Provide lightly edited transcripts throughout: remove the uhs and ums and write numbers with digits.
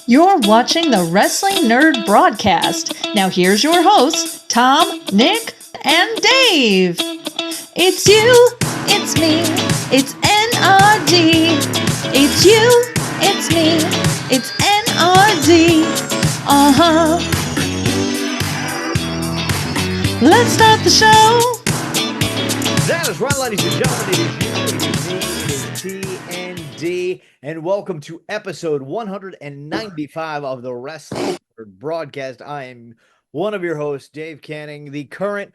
You're watching the Wrestling Nerd Broadcast. Now here's your hosts, Tom, Nick, and Dave. It's you, it's me, it's N.R.D. It's you, it's me, it's N.R.D. Uh-huh. Let's start the show. That is right, ladies and gentlemen. It is you, it is me, it is TND, and welcome to episode 195 of the Wrestling NRD Broadcast. I am one of your hosts, Dave Canning, the current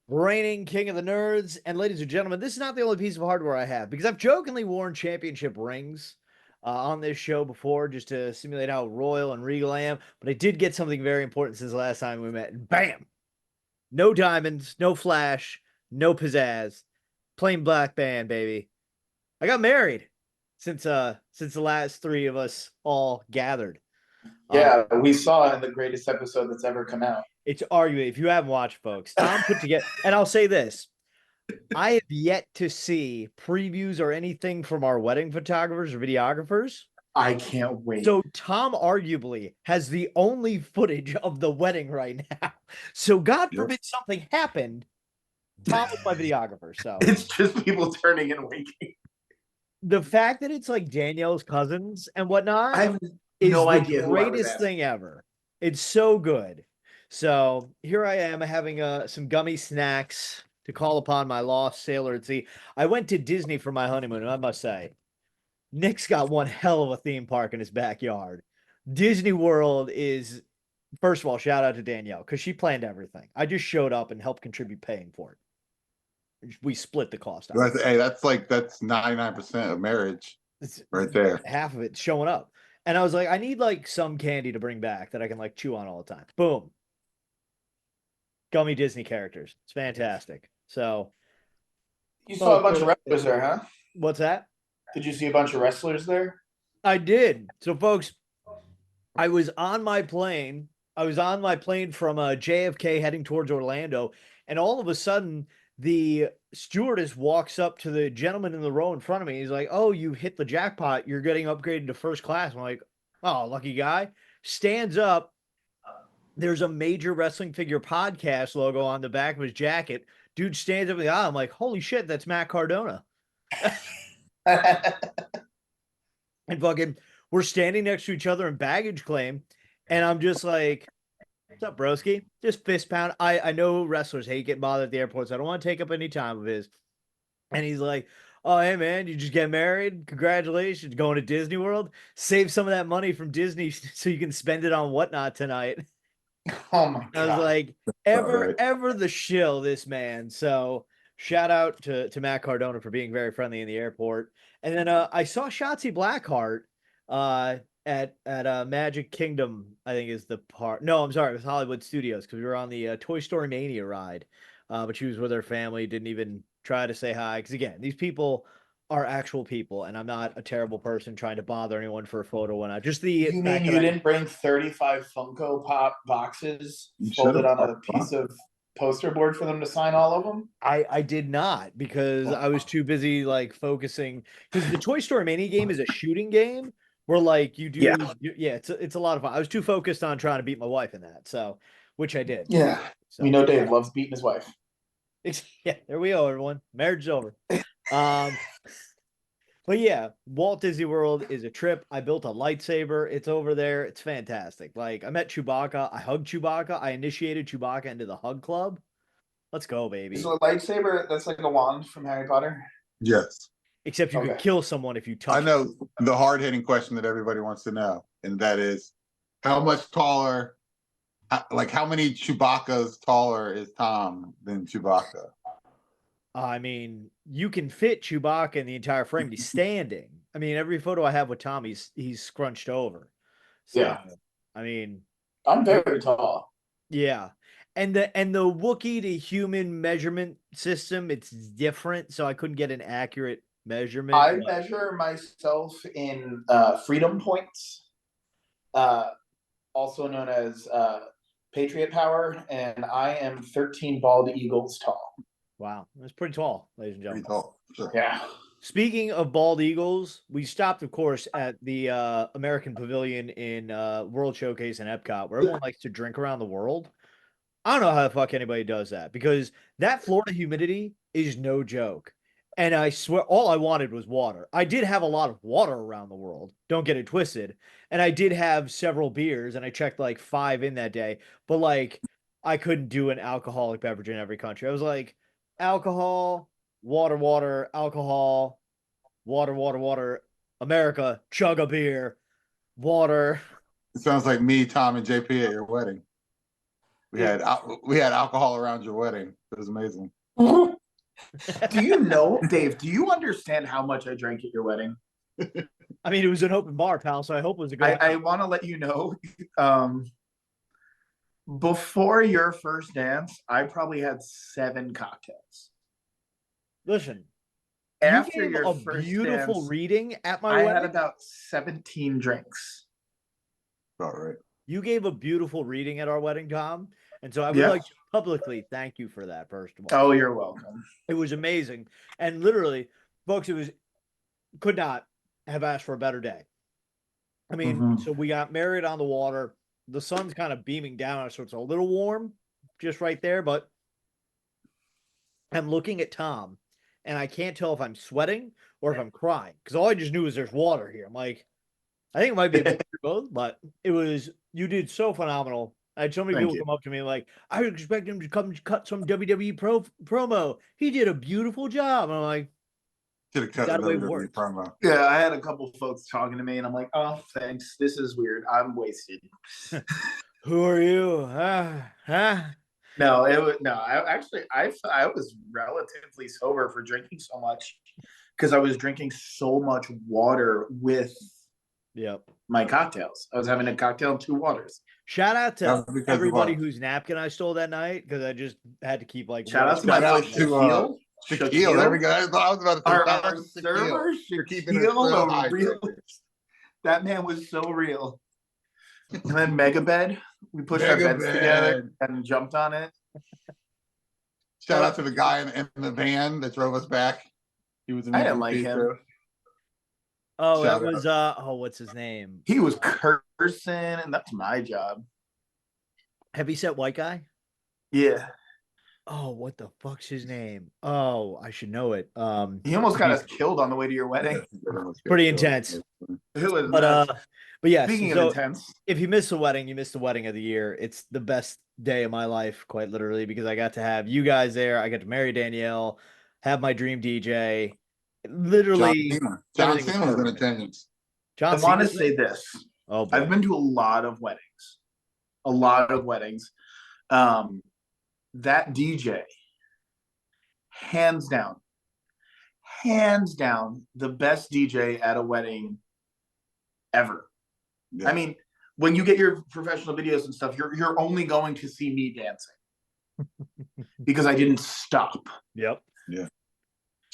reigning king of the nerds. And ladies and gentlemen, this is not the only piece of hardware I have, because I've jokingly worn championship rings on this show before just to simulate how royal and regal I am. But I did get something very important since the last time we met, and bam! No diamonds, no flash, no pizzazz, plain black band, baby. I got married since the last three of us all gathered. Yeah, we saw in the greatest episode that's ever come out. It's arguably, if you haven't watched, folks, Tom put together, and I'll say this, I have yet to see previews or anything from our wedding photographers or videographers. I can't wait. So Tom arguably has the only footage of the wedding right now. So God forbid something happened, Tom was my videographer. So it's just people turning and waking. The fact that it's like Danielle's cousins and whatnot, I have is no the idea greatest thing ever. It's so good. So here I am having some gummy snacks to call upon my lost sailor at sea. I went to Disney for my honeymoon, and I must say, Nick's got one hell of a theme park in his backyard. Disney World is, first of all, shout out to Danielle, because she planned everything. I just showed up and helped contribute paying for it. We split the cost out. Hey, that's 99% of marriage right there. Half of it showing up. And I was like, I need like some candy to bring back that I can like chew on all the time. Boom. Gummy Disney characters. It's fantastic. So you saw a bunch of wrestlers there, huh? What's that? Did you see a bunch of wrestlers there? I did. So folks, I was on my plane. I was on my plane from JFK heading towards Orlando, and all of a sudden the stewardess walks up to the gentleman in the row in front of me. He's like, "Oh, you hit the jackpot. You're getting upgraded to first class." I'm like, "Oh, lucky guy." Stands up. There's a Major Wrestling Figure Podcast logo on the back of his jacket. Dude stands up in the aisle. I'm like, "Holy shit, that's Matt Cardona." And fucking, we're standing next to each other in baggage claim, and I'm just like, "What's up, broski?" Just fist pound. I know wrestlers hate getting bothered at the airport, so I don't want to take up any time of his. And he's like, "Oh, hey, man, you just get married? Congratulations. Going to Disney World? Save some of that money from Disney so you can spend it on whatnot tonight." Oh, my God. I was like, ever the shill, this man. So shout out to Matt Cardona for being very friendly in the airport. And then I saw Shotzi Blackheart at Magic Kingdom, I think is the part. No, I'm sorry, it was Hollywood Studios, because we were on the Toy Story Mania ride. But she was with her family, didn't even try to say hi. Because again, these people are actual people, and I'm not a terrible person trying to bother anyone for a photo when I just the. You mean you didn't bring 35 Funko Pop boxes folded on a piece of poster board for them to sign all of them? I did not, because I was too busy like focusing, because the Toy Story Mania game is a shooting game where like you do it's a lot of fun. I was too focused on trying to beat my wife in that, so which I did. Yeah. So, we know Dave loves beating his wife. Yeah, there we go, everyone. Marriage is over. But yeah, Walt Disney World is a trip. I built a lightsaber. It's over there. It's fantastic. Like, I met Chewbacca. I hugged Chewbacca. I initiated Chewbacca into the hug club. Let's go, baby. So a lightsaber, that's like a wand from Harry Potter? Yes. Except you could kill someone if you touch I know the hard-hitting question that everybody wants to know, and that is, how much taller, like how many Chewbaccas taller is Tom than Chewbacca? I mean, you can fit Chewbacca in the entire frame. He's standing. I mean, every photo I have with Tom, he's scrunched over. So, yeah. I mean, I'm very tall. Yeah. And the Wookiee to human measurement system, it's different. So I couldn't get an accurate measurement. I measure myself in freedom points, also known as Patriot Power, and I am 13 bald eagles tall. Wow, that's pretty tall, ladies and gentlemen. Pretty tall, sure. Yeah. Speaking of bald eagles, we stopped, of course, at the American Pavilion in World Showcase in Epcot, where everyone likes to drink around the world. I don't know how the fuck anybody does that, because that Florida humidity is no joke. And I swear, all I wanted was water. I did have a lot of water around the world. Don't get it twisted. And I did have several beers, and I checked like 5 in that day. But like, I couldn't do an alcoholic beverage in every country. I was like, alcohol, water, water, alcohol, water, water, water. America, chug a beer, water. It sounds like me, Tom, and JP at your wedding. We had alcohol around your wedding. It was amazing. Do you know, Dave? Do you understand how much I drank at your wedding? I mean, it was an open bar, pal, so I hope it was a good. I want to let you know. Before your first dance, I probably had 7 cocktails. Listen, After you gave your a first beautiful dance, reading at my I wedding. had about 17 drinks. All right. You gave a beautiful reading at our wedding, Tom. And so I would Yeah. like to publicly thank you for that, first of all. Oh, you're welcome. It was amazing. And literally, folks, could not have asked for a better day. I mean, so we got married on the water. The sun's kind of beaming down, so it's a little warm just right there. But I'm looking at Tom, and I can't tell if I'm sweating or if I'm crying, because all I just knew is there's water here. I'm like, I think it might be a bit of both, but you did so phenomenal. I had so many people come up to me like, I would expect him to come cut some WWE promo. He did a beautiful job. And I'm like, Should have cut that way another works. promo. Yeah, I had a couple folks talking to me, and I'm like, oh, thanks. This is weird. I'm wasted. Who are you? No, it was no. I was relatively sober for drinking so much, because I was drinking so much water with my cocktails. I was having a cocktail and 2 waters. Shout out to everybody whose napkin I stole that night, because I just had to keep like. Shout out to my boy Shaquille. Shaquille. There we go. I was about to say our server, Shaquille, that man was so real. And then Megabed, we pushed our beds together and jumped on it. Shout out to the guy in the van that drove us back. He was. I didn't like him. Oh, that was what's his name? He was cursing, and that's my job. Heavyset white guy? Yeah. Oh, what the fuck's his name? Oh, I should know it. He almost got us killed on the way to your wedding. Pretty intense. But yeah, speaking of intense, if you miss the wedding, you missed the wedding of the year. It's the best day of my life, quite literally, because I got to have you guys there. I got to marry Danielle, have my dream DJ. Literally, John Cena was in attendance. I want to say this. Oh, boy. I've been to a lot of weddings. That DJ, hands down, the best DJ at a wedding ever. Yeah. I mean, when you get your professional videos and stuff, you're only going to see me dancing because I didn't stop. Yep. Yeah.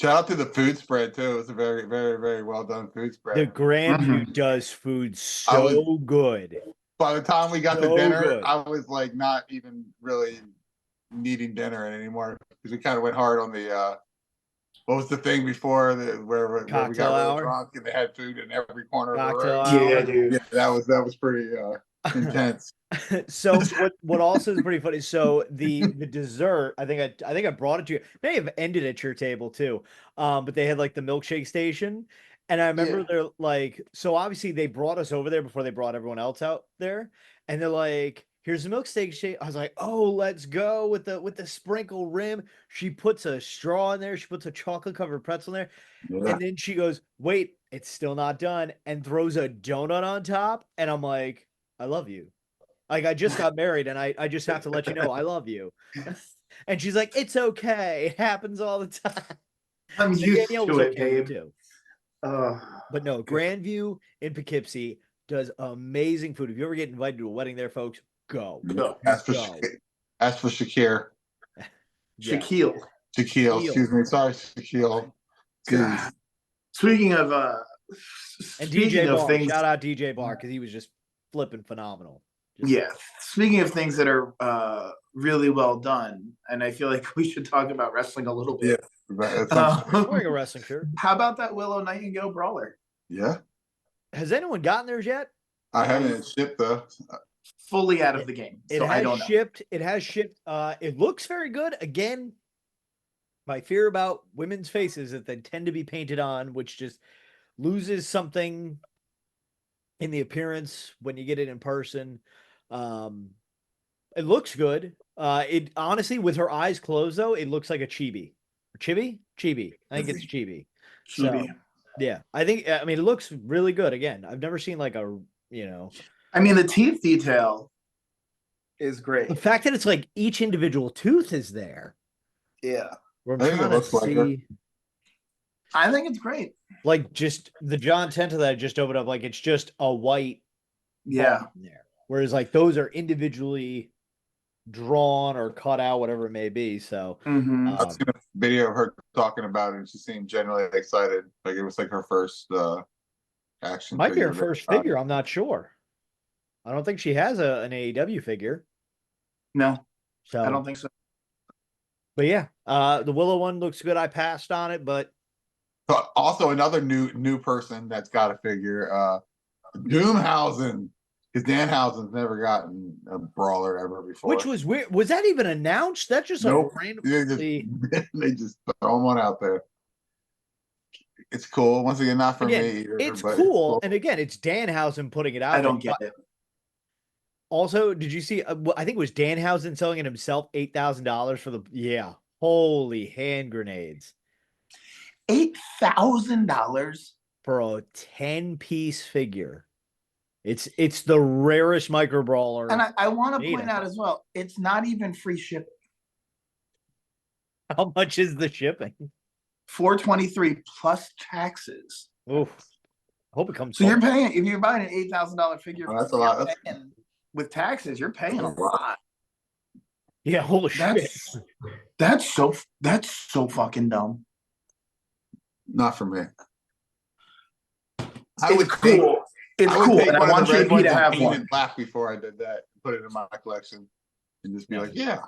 Shout out to the food spread too. It's a very, very, very well done food spread. The Grandview does food so good. By the time we got to dinner, I was like not even really needing dinner anymore, because we kind of went hard on the what was the thing before where we got real drunk and they had food in every corner of the room. Yeah, dude. Yeah, that was pretty intense. So what also is pretty funny. So the dessert, I think I brought it to you. May have ended at your table too. But they had like the milkshake station. And I remember they're like, so obviously they brought us over there before they brought everyone else out there. And they're like, here's the milkshake shake. I was like, oh, let's go with the sprinkle rim. She puts a straw in there. She puts a chocolate covered pretzel in there. Yeah. And then she goes, wait, it's still not done. And throws a donut on top. And I'm like, I love you. Like, I just got married and I just have to let you know I love you. And she's like, it's okay. It happens all the time. I'm used to it, babe. Too. But no, Grandview in Poughkeepsie does amazing food. If you ever get invited to a wedding there, folks, go. Ask for Shakir. Shaquille. Shaquille, excuse me. Sorry, Shaquille. Speaking of and DJ Bar, shout out DJ Bar, because he was just flipping phenomenal. Speaking of things that are really well done, and I feel like we should talk about wrestling a little bit. Yeah, I'm wearing a wrestling shirt. How about that Willow Nightingale Brawler? Yeah. Has anyone gotten theirs yet? I haven't shipped though. Fully out of the game. So I don't know. It has shipped. It looks very good. Again, my fear about women's faces is that they tend to be painted on, which just loses something in the appearance when you get it in person. It looks good. It honestly, with her eyes closed though, it looks like a chibi. Chibi. I think it's chibi. Chibi. So, yeah, I mean, it looks really good. Again, I've never seen like a, I mean, the teeth detail is great. the fact that it's like each individual tooth is there. Yeah. We're I think it trying to looks like her. see, I think it's great. like just the John Tenta that I just opened up, like it's just a white Yeah. ball in there. Whereas like those are individually drawn or cut out, whatever it may be. So I've seen a video of her talking about it, and she seemed generally excited. Like it was like her first action. might be her figure. first figure. I'm not sure. I don't think she has an AEW figure. No, So I don't think so. But yeah, the Willow one looks good. I passed on it, but Also, another new person that's got a figure, Doomhausen, because Danhausen's never gotten a brawler ever before. which was weird. Was that even announced? That's just Nope. a random. They just throw one out there. It's cool. Once again, not for me either. It's but cool. And again, it's Danhausen putting it out. I don't get it. Also, did you see? I think it was Danhausen selling it himself $8,000 for the holy hand grenades. $8,000 for a 10-piece figure. It's the rarest micro brawler. And I want to point out as well, it's not even free shipping. How much is the shipping? $423 plus taxes. Oof. I hope it comes. So you're paying, if you're buying an $8,000 figure, that's a lot. With taxes, you're paying a lot. Yeah, holy shit. That's so fucking dumb. Not for me. It's cool. It's cool, and I want JP to have one. Black before I did that, put it in my collection, and just be like, yeah.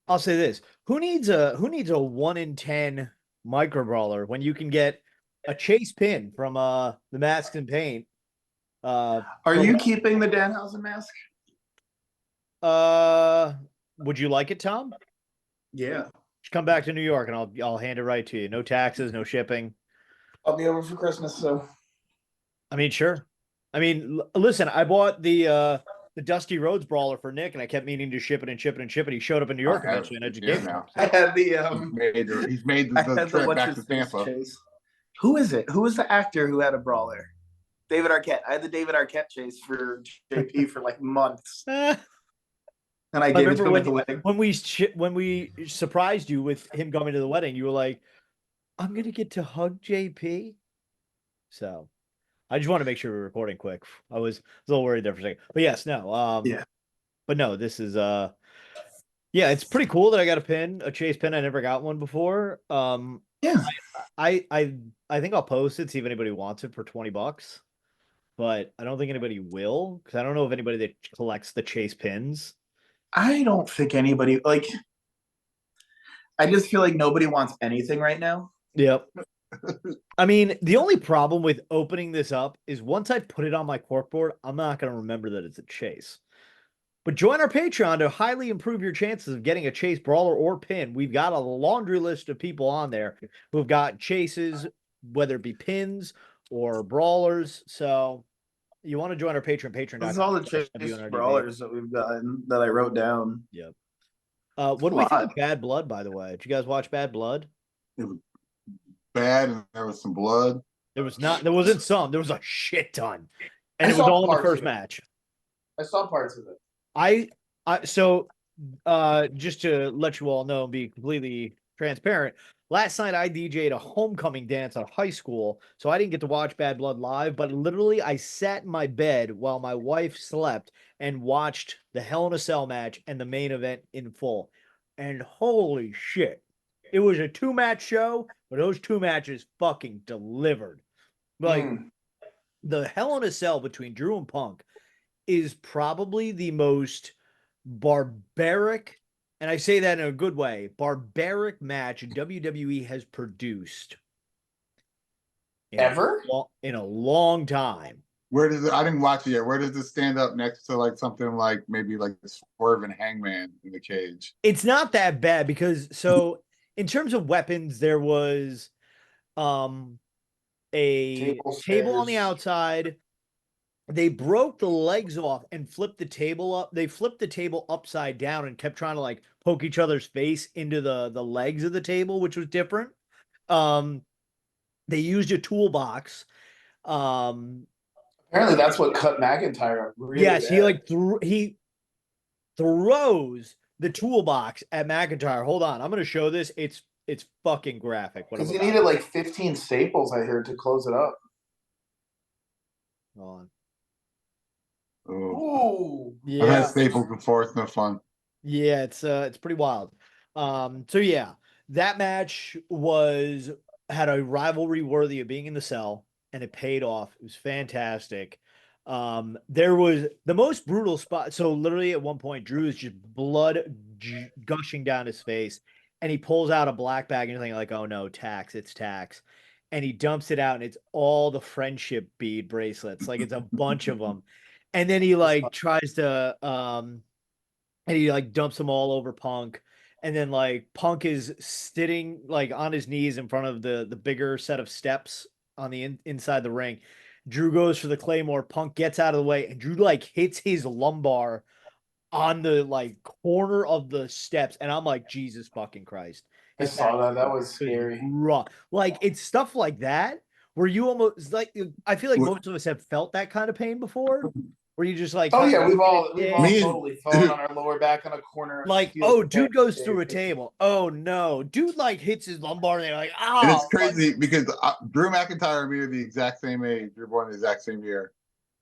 I'll say this: who needs a 1 in 10 micro brawler when you can get a chase pin from the Masks and Paint? Are you keeping the Danhausen mask? Would you like it, Tom? Yeah. Come back to New York and I'll hand it right to you. No taxes, no shipping. I'll be over for Christmas, so. I mean, sure. I mean, listen, I bought the Dusty Rhodes Brawler for Nick, and I kept meaning to ship it and ship it and ship it. He showed up in New York eventually, and I just gave him. I had the he's made the trip back to Tampa. Chase. Who is it? Who was the actor who had a brawler? David Arquette. I had the David Arquette chase for JP for like months. And I gave it to him at the wedding. When we surprised you with him coming to the wedding, you were like, "I'm gonna get to hug JP." So, I just want to make sure we're recording quick. I was a little worried there for a second, but yes, no, yeah, but no, this is yeah, it's pretty cool that I got a chase pin. I never got one before. Yeah, I think I'll post it, see if anybody wants it for $20, but I don't think anybody will because I don't know if anybody that collects the chase pins. I don't think anybody I just feel like nobody wants anything right now. Yep. I mean, the only problem with opening this up is once I put it on my corkboard, I'm not going to remember that it's a chase. But join our Patreon to highly improve your chances of getting a chase brawler or pin. We've got a laundry list of people on there who've got chases, whether it be pins or brawlers. So you want to join our Patreon. This is all the chase brawlers that we've gotten that I wrote down. Yep. What do we think of Bad Blood, by the way? Did you guys watch Bad Blood? It was bad, and there was some blood. There wasn't some. There was a shit ton, and it was all in the first match. I saw parts of it. So just to let you all know and be completely transparent, last night I DJ'd a homecoming dance at high school, so I didn't get to watch Bad Blood live, but literally I sat in my bed while my wife slept and watched the Hell in a Cell match and the main event in full. And holy shit, it was a 2-match show, but those 2 matches fucking delivered. Like, the Hell in a Cell between Drew and Punk is probably the most barbaric and I say that in a good way, barbaric match WWE has produced in Ever? in a long time. Where does it? I didn't watch it yet. Where does it stand up next to like something like maybe like Swerve and Hangman in the cage? It's not that bad because so in terms of weapons, there was a table on the outside. They broke the legs off and flipped the table up. They flipped the table upside down and kept trying to like poke each other's face into the legs of the table, which was different. They used a toolbox. Apparently, that's what cut McIntyre. Really yes, bad. he throws the toolbox at McIntyre. Hold on, I'm gonna show this. It's fucking graphic. Because he needed like 15 staples, I heard, to close it up. Hold on. Ooh, yeah. I've had staples before. It's no fun. Yeah, it's pretty wild. So yeah, that match had a rivalry worthy of being in the cell, and it paid off. It was fantastic. There was the most brutal spot. So literally at one point, Drew is just blood gushing down his face, and he pulls out a black bag, and you're thinking like, oh no, tax, it's tax. And he dumps it out, and it's all the friendship bead bracelets. Like it's a bunch of them. And then he like tries to and he like dumps them all over Punk. And then like Punk is sitting like on his knees in front of the bigger set of steps on the inside the ring. Drew goes for the Claymore. Punk gets out of the way, and Drew like hits his lumbar on the like corner of the steps, and I'm like, Jesus fucking Christ! I saw that. That was scary. Rough. Like it's stuff like that where you almost like. I feel like most of us have felt that kind of pain before, where you just like. Oh yeah, we've all Me- totally fallen on our lower back on a corner. Like, oh, dude goes through a table. Oh no, dude like hits his lumbar, and they're like, oh. And it's crazy because Drew McIntyre and me are the exact same age. We're born the exact same year,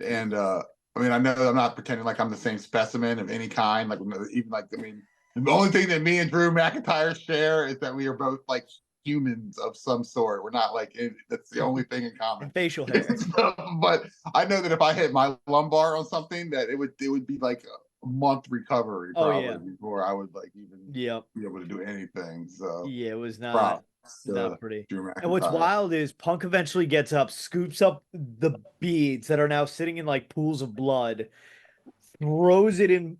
and I mean, I know I'm not pretending like I'm the same specimen of any kind. Like even like I mean, the only thing that me and Drew McIntyre share is that we are both like humans of some sort. We're not like that's the only thing in common. And facial hair. But I know that if I hit my lumbar on something, that it would be like a month recovery probably before I would like even be able to do anything. So yeah, it was not pretty. And what's McIntyre. wild is Punk eventually gets up, scoops up the beads that are now sitting in like pools of blood, throws it in,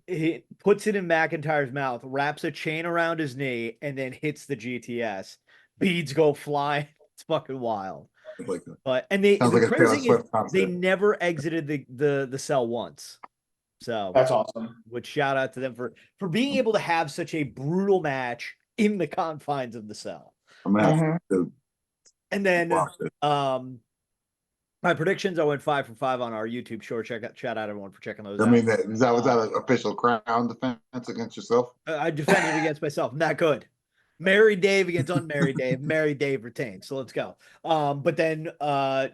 puts it in McIntyre's mouth, wraps a chain around his knee, and then hits the GTS. Beads go flying. It's fucking wild. Like but and the like crazy thing is they never exited the cell once. So that's awesome. Would shout out to them for being able to have such a brutal match in the confines of the cell. I'm gonna have to and then my predictions, I went 5 for 5 on our YouTube short. Shout out everyone for checking those out. I mean, was that an official crown defense against yourself? I defended against myself. I'm not good. Married Dave against unmarried Dave. Married Dave retained. So let's go. But then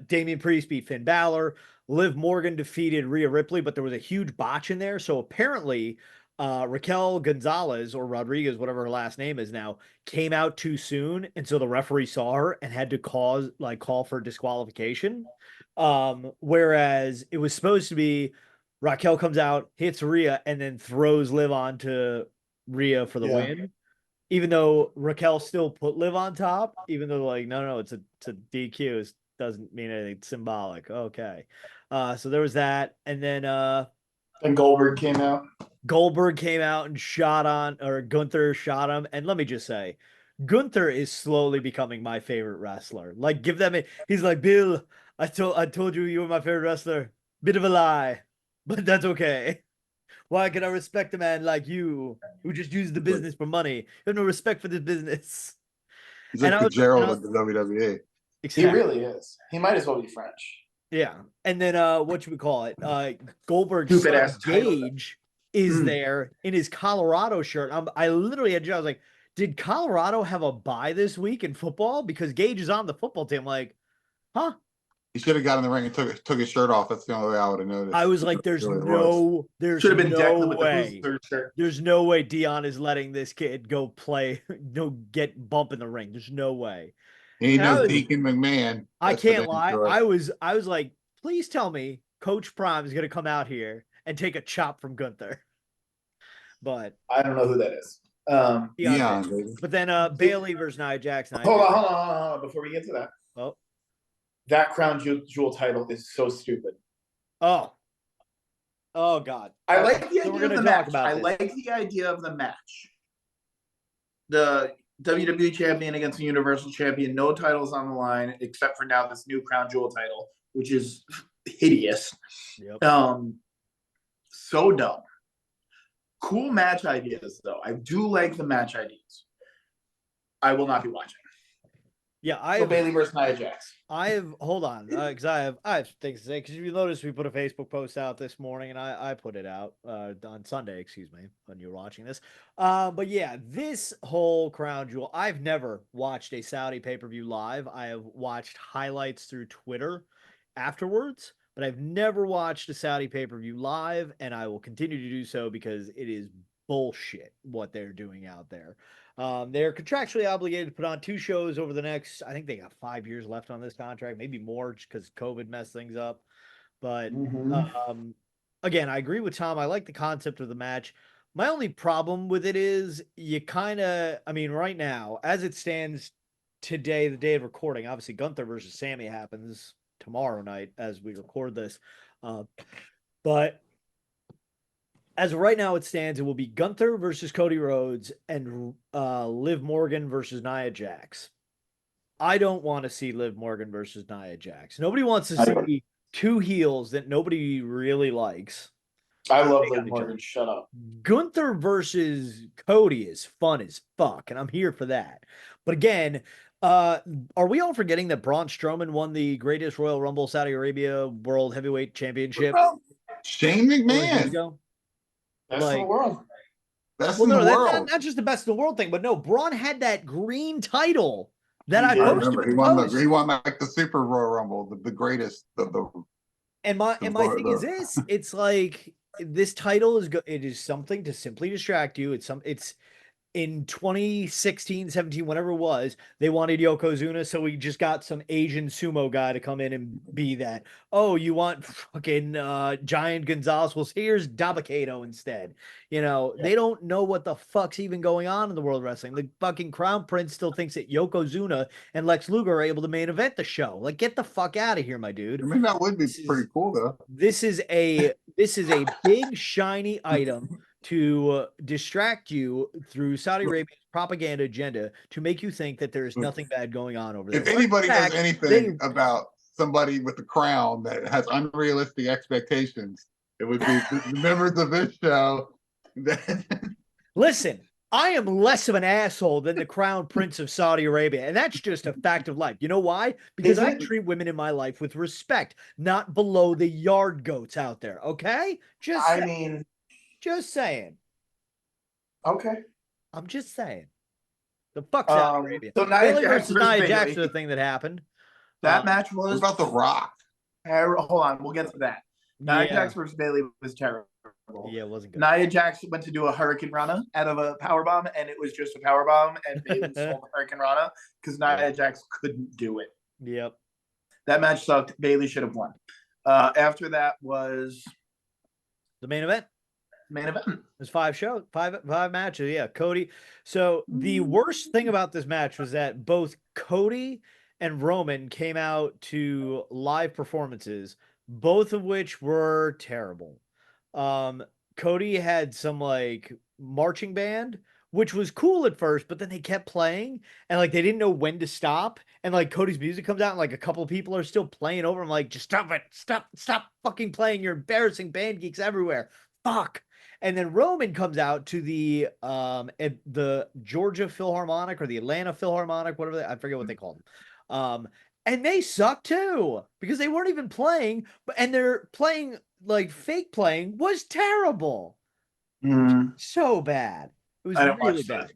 Damian Priest beat Finn Balor. Liv Morgan defeated Rhea Ripley, but there was a huge botch in there. So apparently Raquel Gonzalez or Rodriguez, whatever her last name is now, came out too soon. And so the referee saw her and had to call for disqualification. Whereas it was supposed to be Raquel comes out, hits Rhea, and then throws Liv onto Rhea for the win. Even though Raquel still put Liv on top, even though like, no, it's a DQ. It doesn't mean anything. It's symbolic. Okay. So there was that. And then and Goldberg came out. Goldberg came out and Gunther shot him. And let me just say, Gunther is slowly becoming my favorite wrestler. Like, give them he's like, Bill, I told you were my favorite wrestler. Bit of a lie, but that's okay. Why can I respect a man like you who just uses the business for money? You have no respect for this business. He's like the Gerald of the WWE. Exactly. He really is. He might as well be French. Yeah. And then what should we call it? Goldberg's son Gage is there in his Colorado shirt. I literally had I was like, did Colorado have a bye this week in football? Because Gage is on the football team. I'm like, huh? He should have got in the ring and took his shirt off. That's the only way I would have noticed. I was like, there's no way Dion is letting this kid go play, get bump in the ring. There's no way. He ain't no Deacon McMahon. I can't lie. I was like, please tell me Coach Prime is going to come out here and take a chop from Gunther. But I don't know who that is. Yeah. But then Bailey versus Nia Jax. Hold on. Before we get to that. Oh. That crown jewel title is so stupid. Oh God. I like the idea of the match. I like the idea of the match. The WWE champion against the Universal champion, no titles on the line except for now this new crown jewel title, which is hideous. Yep. So dumb. Cool match ideas though. I do like the match ideas. I will not be watching. Yeah, Bailey versus Nia Jax. Hold on, because I have things to say. Because if you notice, we put a Facebook post out this morning, and I put it out on Sunday. Excuse me, when you're watching this. But yeah, this whole crown jewel. I've never watched a Saudi pay-per-view live. I have watched highlights through Twitter afterwards, but I've never watched a Saudi pay-per-view live, and I will continue to do so because it is bullshit what they're doing out there. They're contractually obligated to put on 2 shows over the next, I think they got 5 years left on this contract, maybe more just because COVID messed things up. But again, I agree with Tom. I like the concept of the match. My only problem with it is right now, as it stands today, the day of recording, obviously Gunther versus Sammy happens tomorrow night as we record this. But as of right now, it stands. It will be Gunther versus Cody Rhodes and Liv Morgan versus Nia Jax. I don't want to see Liv Morgan versus Nia Jax. Nobody wants to see 2 heels that nobody really likes. I love Liv Morgan. Shut up. Gunther versus Cody is fun as fuck, and I'm here for that. But again, are we all forgetting that Braun Strowman won the greatest Royal Rumble Saudi Arabia World Heavyweight Championship? Shane McMahon. Best in the world. Best in the world. Not just the best in the world thing, but no, Braun had that green title that I posted. He won like the Super Royal Rumble, the greatest of the. And my thing is this: it's like this title it is something to simply distract you. It's in 2016, 17, whatever it was, they wanted Yokozuna, so we just got some Asian sumo guy to come in and be that. Oh, you want fucking Giant Gonzalez? Well, here's Dabakato instead. They don't know what the fuck's even going on in the world of wrestling. The fucking Crown Prince still thinks that Yokozuna and Lex Luger are able to main event the show. Like, get the fuck out of here, my dude. I mean, that would be pretty cool, though. This is a big, shiny item to distract you through Saudi Arabia's propaganda agenda to make you think that there is nothing bad going on over there. If anybody knows anything about somebody with the crown that has unrealistic expectations, it would be the members of this show. Listen, I am less of an asshole than the Crown Prince of Saudi Arabia, and that's just a fact of life. You know why? Because I treat women in my life with respect, not below the yard goats out there, okay? Just saying. Okay. I'm just saying. The fuck's Saudi Arabia. So Nia Jax versus Nia Jax is the thing that happened. That match was about The Rock. Hold on, we'll get to that. Nia Jax versus Bailey was terrible. Yeah, it wasn't good. Nia Jax went to do a Hurricane Rana out of a powerbomb, and it was just a powerbomb, and Bailey sold the Hurricane Rana because Nia Jax couldn't do it. Yep. That match sucked. Bailey should have won. After that was the main event. There's 5 matches. Yeah, Cody. So the worst thing about this match was that both Cody and Roman came out to live performances, both of which were terrible. Cody had some like marching band, which was cool at first, but then they kept playing and like they didn't know when to stop. And like Cody's music comes out and like a couple of people are still playing over. I'm like, just stop it. Stop fucking playing. You're embarrassing band geeks everywhere. Fuck. And then Roman comes out to the Georgia Philharmonic or the Atlanta Philharmonic, whatever I forget what they call them. And they suck too because they weren't even playing, and they're playing like fake playing was terrible. So bad. It was really bad.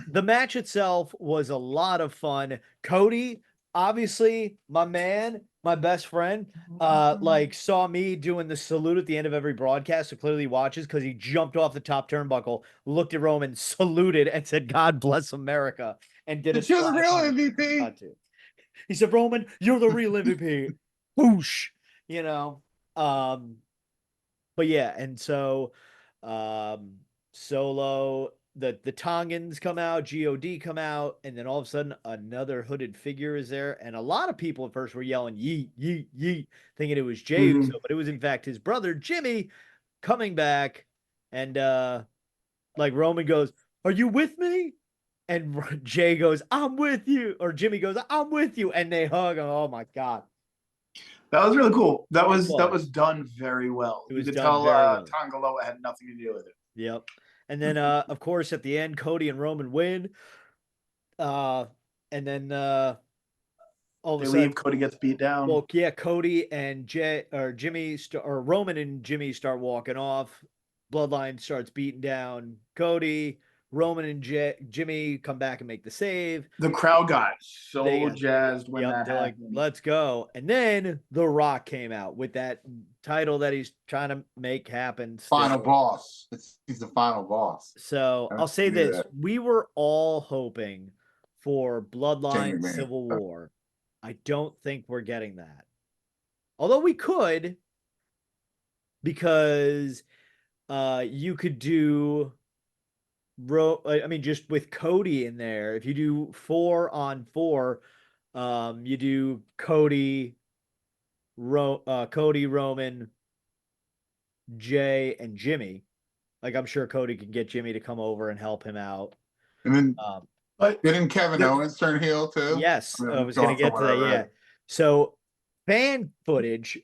The match itself was a lot of fun. Cody, obviously, my man, my best friend, like saw me doing the salute at the end of every broadcast, so clearly he watches because he jumped off the top turnbuckle, looked at Roman, saluted, and said, "God bless America," and did a You're the real MVP. He said, "Roman, you're the real MVP." Whoosh, But yeah, and so Solo the Tongans come out, God come out, and then all of a sudden another hooded figure is there, and a lot of people at first were yelling yeet yeet yeet, thinking it was Jey Uso, but it was in fact his brother Jimmy coming back, and like Roman goes, "Are you with me?" And Jay goes, "I'm with you," or Jimmy goes, "I'm with you," and they hug. Oh my god, that was really cool. That was done very well. It was you could done tell very well. Tongaloa had nothing to do with it. Yep. And then of course at the end Cody and Roman win. And then all of a sudden Cody gets beat down. Well, yeah, Cody and Jimmy or Roman and Jimmy start walking off. Bloodline starts beating down Cody. Roman and Jimmy come back and make the save. The crowd got so jazzed when that happened. Like, let's go. And then The Rock came out with that title that he's trying to make happen. Final boss. He's the final boss. So I'll say this. We were all hoping for Bloodline Civil War. I don't think we're getting that. Although we could, because you could do just with Cody in there. If you do 4-on-4, you do Cody, Roman, Jay, and Jimmy. Like I'm sure Cody can get Jimmy to come over and help him out. And then, but didn't Kevin Owens turn heel too? Yes, I was going to get to that. Yeah. So fan footage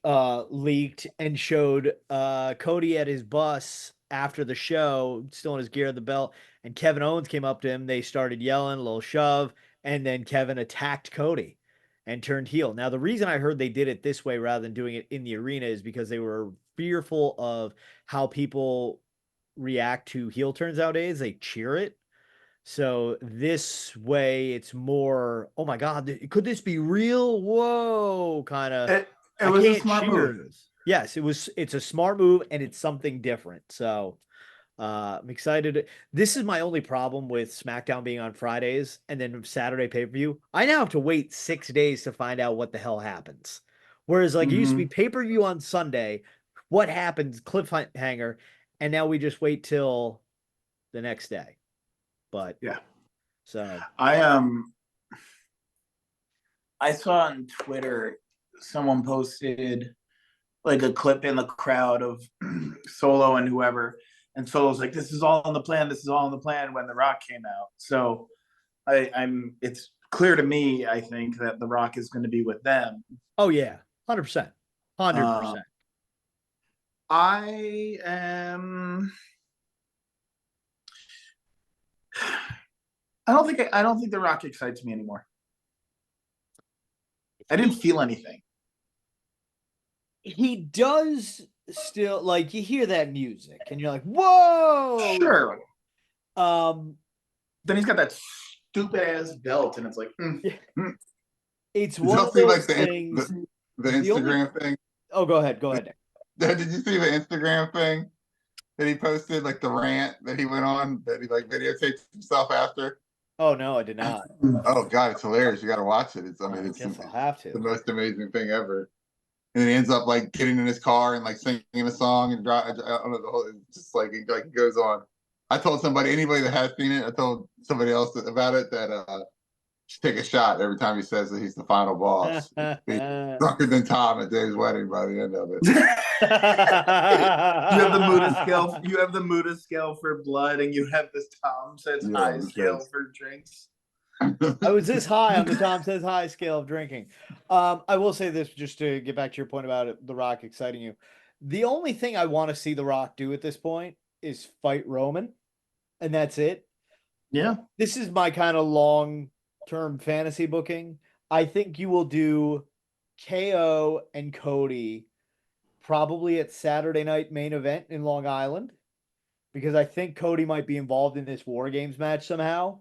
leaked and showed Cody at his bus after the show, still in his gear of the belt, and Kevin Owens came up to him. They started yelling, a little shove, and then Kevin attacked Cody and turned heel. Now, the reason I heard they did it this way rather than doing it in the arena is because they were fearful of how people react to heel turns nowadays. They cheer it. So this way it's more, oh my God, could this be real? Whoa, kind of. It was a smart move. Yes, it's a smart move and it's something different. So I'm excited. This is my only problem with SmackDown being on Fridays and then Saturday pay-per-view. I now have to wait 6 days to find out what the hell happens. Whereas like it used to be pay-per-view on Sunday, what happens, cliffhanger, and now we just wait till the next day. But yeah, so I saw on Twitter someone posted like a clip in the crowd of Solo and whoever, and Solo's like, "This is all on the plan. This is all on the plan." When The Rock came out, so it's clear to me. I think that The Rock is going to be with them. Oh yeah, 100%, 100%. I am. I don't think The Rock excites me anymore. I didn't feel anything. He does still, like, you hear that music and you're like, whoa. Sure. Then he's got that stupid ass belt and it's like, It's one of those things. The Instagram thing. Oh, go ahead. Did you see the Instagram thing that he posted, like the rant that he went on, that he like videotaped himself after? Oh no, I did not. Oh God, it's hilarious. You got to watch it. It's I'll have to. The most amazing thing ever. And then he ends up like getting in his car and like singing a song and I don't know, the whole, just like it goes on. I told anybody that has seen it, I told somebody else about it that should take a shot every time he says that he's the final boss. He's drunker than Tom at Dave's wedding by the end of it. You have the Muda scale. You have the Muda scale for blood, and you have this Tom says high scale for drinks. I was this high on the Tom says high scale of drinking. I will say this just to get back to your point about it, The Rock exciting you. The only thing I want to see The Rock do at this point is fight Roman, and that's it. Yeah. This is my kind of long-term fantasy booking. I think you will do KO and Cody probably at Saturday night main event in Long Island, because I think Cody might be involved in this War Games match somehow.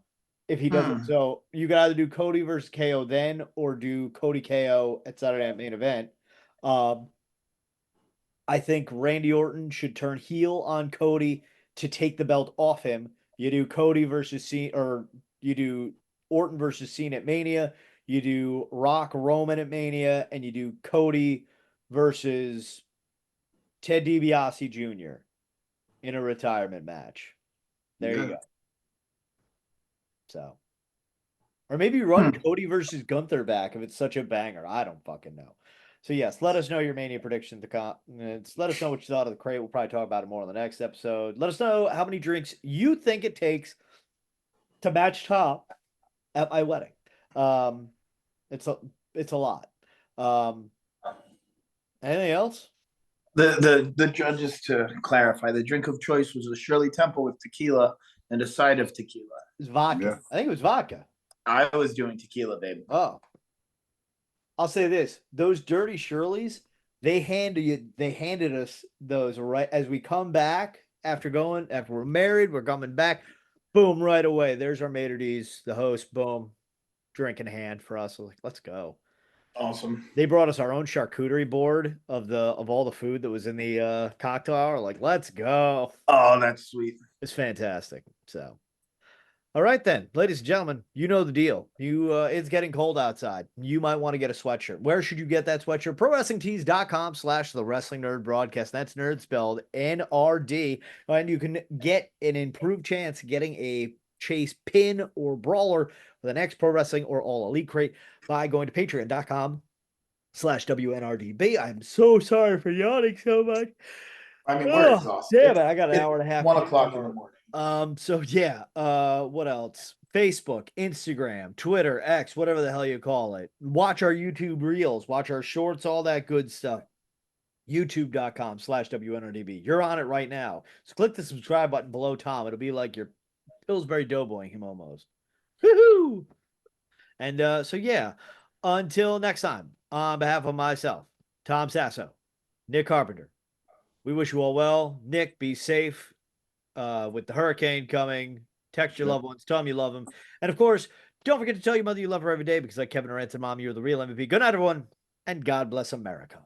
If he doesn't, so you could either do Cody versus KO then, or do Cody KO at Saturday night main event. I think Randy Orton should turn heel on Cody to take the belt off him. You do Cody versus Cena, or you do Orton versus Cena at Mania. You do Rock Roman at Mania, and you do Cody versus Ted DiBiase Jr. in a retirement match. There you go. So, or maybe run Cody versus Gunther back if it's such a banger. I don't fucking know. So yes, let us know your Mania prediction in the comments. Let us know what you thought of the crate. We'll probably talk about it more on the next episode. Let us know how many drinks you think it takes to match top at my wedding. It's a lot. Anything else? The judges, to clarify, the drink of choice was a Shirley Temple with tequila and a side of tequila. It's vodka. Yeah. I think it was vodka. I was doing tequila, babe. Oh. I'll say this. Those dirty Shirleys, they handed us those right as we come back after we're married, we're coming back. Boom, right away. There's our maitre d's, the host, boom, drink in hand for us. Like, let's go. Awesome. They brought us our own charcuterie board of all the food that was in the cocktail hour. Like, let's go. Oh, that's sweet. It's fantastic. So, all right then, ladies and gentlemen, you know the deal. It's getting cold outside. You might want to get a sweatshirt. Where should you get that sweatshirt? ProWrestlingTees.com/the Wrestling Nerd Broadcast. That's nerd spelled N.R.D. And you can get an improved chance of getting a Chase pin or brawler for the next Pro Wrestling or All Elite crate by going to patreon.com/WNRDB. I'm so sorry for yawning so much. I mean, we're exhausted. Damn it, I got an hour and a half. 1 o'clock in the morning. So yeah, what else? Facebook, Instagram, Twitter, X, whatever the hell you call it. Watch our YouTube reels, watch our shorts, all that good stuff. YouTube.com/WNRDB. You're on it right now. So click the subscribe button below Tom. It'll be like you're Pillsbury Doughboying him almost. Woohoo! And so yeah, until next time, on behalf of myself, Tom Sasso, Nick Carpenter, we wish you all well. Nick, be safe. With the hurricane coming, text your loved ones, tell them you love them. And of course, don't forget to tell your mother you love her every day because like Kevin Durant's mom, you're the real MVP. Good night, everyone, and God bless America.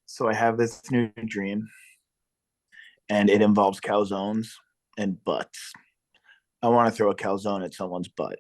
So I have this new dream, and it involves calzones and butts. I want to throw a calzone at someone's butt.